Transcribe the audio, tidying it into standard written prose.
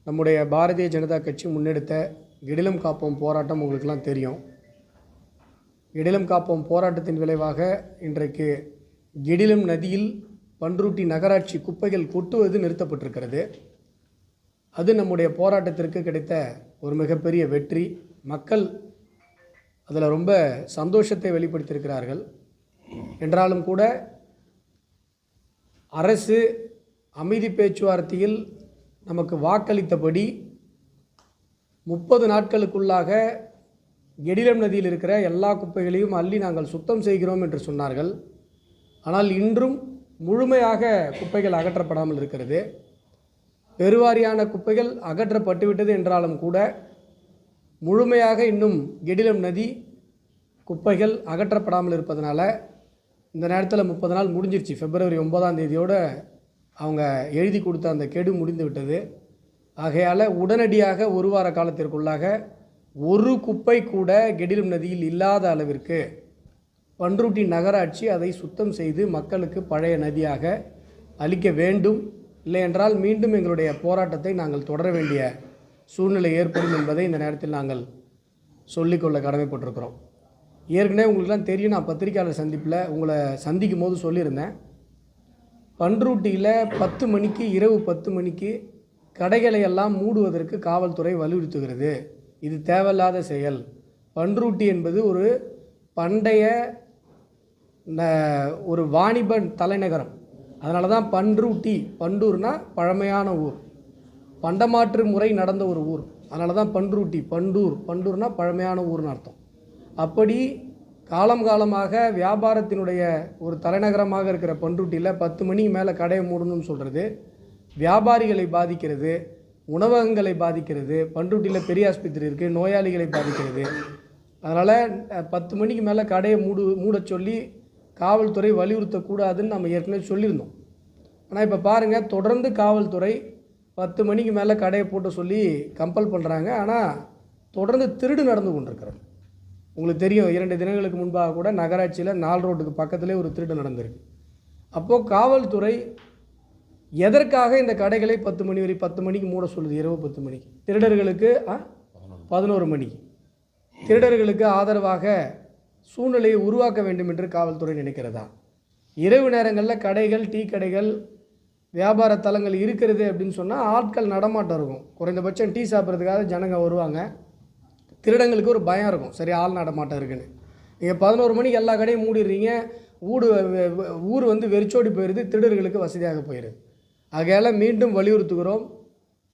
நம்முடைய பாரதிய ஜனதா கட்சி முன்னெடுத்த கெடிலம் காப்போம் போராட்டம் உங்களுக்கெல்லாம் தெரியும். கெடிலம் காப்போம் போராட்டத்தின் விளைவாக இன்றைக்கு கெடிலம் நதியில் பண்ருட்டி நகராட்சி குப்பைகள் கொட்டுவது நிறுத்தப்பட்டிருக்கிறது. அது நம்முடைய போராட்டத்திற்கு கிடைத்த ஒரு மிகப்பெரிய வெற்றி. மக்கள் அதில் ரொம்ப சந்தோஷத்தை வெளிப்படுத்தியிருக்கிறார்கள். என்றாலும் கூட அரசு அமைதி பேச்சுவார்த்தையில் நமக்கு வாக்களித்தபடி 30 நாட்களுக்குள்ளாக கெடிலம் நதியில் இருக்கிற எல்லா குப்பைகளையும் அள்ளி நாங்கள் சுத்தம் செய்கிறோம் என்று சொன்னார்கள். ஆனால் இன்றும் முழுமையாக குப்பைகள் அகற்றப்படாமல் இருக்கிறது. பெருவாரியான குப்பைகள் அகற்றப்பட்டுவிட்டது என்றாலும் கூட முழுமையாக இன்னும் கெடிலம் நதி குப்பைகள் அகற்றப்படாமல் இருப்பதனால இந்த நேரத்தில் 30 நாள் முடிஞ்சிருச்சு. பிப்ரவரி 9ஆம் தேதியோடு அவங்க எழுதி கொடுத்த அந்த கெடு முடிந்து விட்டது. ஆகையால் உடனடியாக ஒரு வார காலத்திற்குள்ளாக ஒரு குப்பை கூட கெடிலம் நதியில் இல்லாத அளவிற்கு பண்ருட்டி நகராட்சி அதை சுத்தம் செய்து மக்களுக்கு பழைய நதியாக அளிக்க வேண்டும். இல்லை என்றால் மீண்டும் எங்களுடைய போராட்டத்தை நாங்கள் தொடர வேண்டிய சூழ்நிலை ஏற்படும் என்பதை இந்த நேரத்தில் நாங்கள் சொல்லிக்கொள்ள கடமைப்பட்டிருக்கிறோம். ஏற்கனவே உங்களுக்குலாம் தெரியும், நான் பத்திரிகையாளர் சந்திப்பில் உங்களை சந்திக்கும் போது சொல்லியிருந்தேன். பண்ருட்டியில் 10 மணிக்கு இரவு 10 மணிக்கு கடைகளை எல்லாம் மூடுவதற்கு காவல்துறை வலியுறுத்துகிறது. இது தேவையில்லாத செயல். பண்ருட்டி என்பது ஒரு பண்டைய ஒரு வாணிப தலைநகரம். அதனால தான் பண்ருட்டி, பண்டூர்னா பழமையான ஊர், பண்டமாற்று முறை நடந்த ஒரு ஊர். அதனால தான் பண்ருட்டி, பண்டூர்னா பழமையான ஊர்னு அர்த்தம். அப்படி காலமாக வியாபாரத்தினுடைய ஒரு தலைநகரமாக இருக்கிற பண்ருட்டியில் 10 மணிக்கு மேலே கடையை மூடணும்னு சொல்கிறது வியாபாரிகளை பாதிக்கிறது, உணவகங்களை பாதிக்கிறது. பண்ருட்டியில் பெரிய ஆஸ்பத்திரி இருக்குது, நோயாளிகளை பாதிக்கிறது. அதனால் 10 மணிக்கு மேலே கடையை மூட சொல்லி காவல்துறை வலியுறுத்தக்கூடாதுன்னு நம்ம ஏற்கனவே சொல்லியிருந்தோம். ஆனால் இப்போ பாருங்கள், தொடர்ந்து காவல்துறை 10 மணிக்கு மேலே கடையை போட்ட சொல்லி கம்பல் பண்ணுறாங்க. ஆனால் தொடர்ந்து திருடு நடந்து கொண்டிருக்கிறது. உங்களுக்கு தெரியும், 2 தினங்களுக்கு முன்பாக கூட நகராட்சியில் 4 ரோட்டுக்கு பக்கத்திலே ஒரு திருடு நடந்திருக்கு. அப்போது காவல்துறை எதற்காக இந்த கடைகளை 10 மணி வரை 10 மணிக்கு மூட சொல்லுது? இரவு 10 மணிக்கு திருடர்களுக்கு 11 மணிக்கு திருடர்களுக்கு ஆதரவாக சூழ்நிலையை உருவாக்க வேண்டும் என்று காவல்துறை நினைக்கிறதா? இரவு நேரங்களில் கடைகள், டீ கடைகள், வியாபார தலங்கள் இருக்கிறது அப்படின்னு சொன்னால் ஆட்கள் நடமாட்டம் இருக்கும். குறைந்தபட்சம் டீ சாப்பிட்றதுக்காக ஜனங்க வருவாங்க. திருடங்களுக்கு ஒரு பயம் இருக்கும், சரி ஆள் நடமாட்டம் இருக்குன்னு. நீங்கள் 11 மணிக்கு எல்லா கடையும் மூடிடுறீங்க, ஊர் வெறிச்சோடி போயிடுது, திருடர்களுக்கு வசதியாக போயிடுது. ஆகையால் மீண்டும் வலியுறுத்துகிறோம்,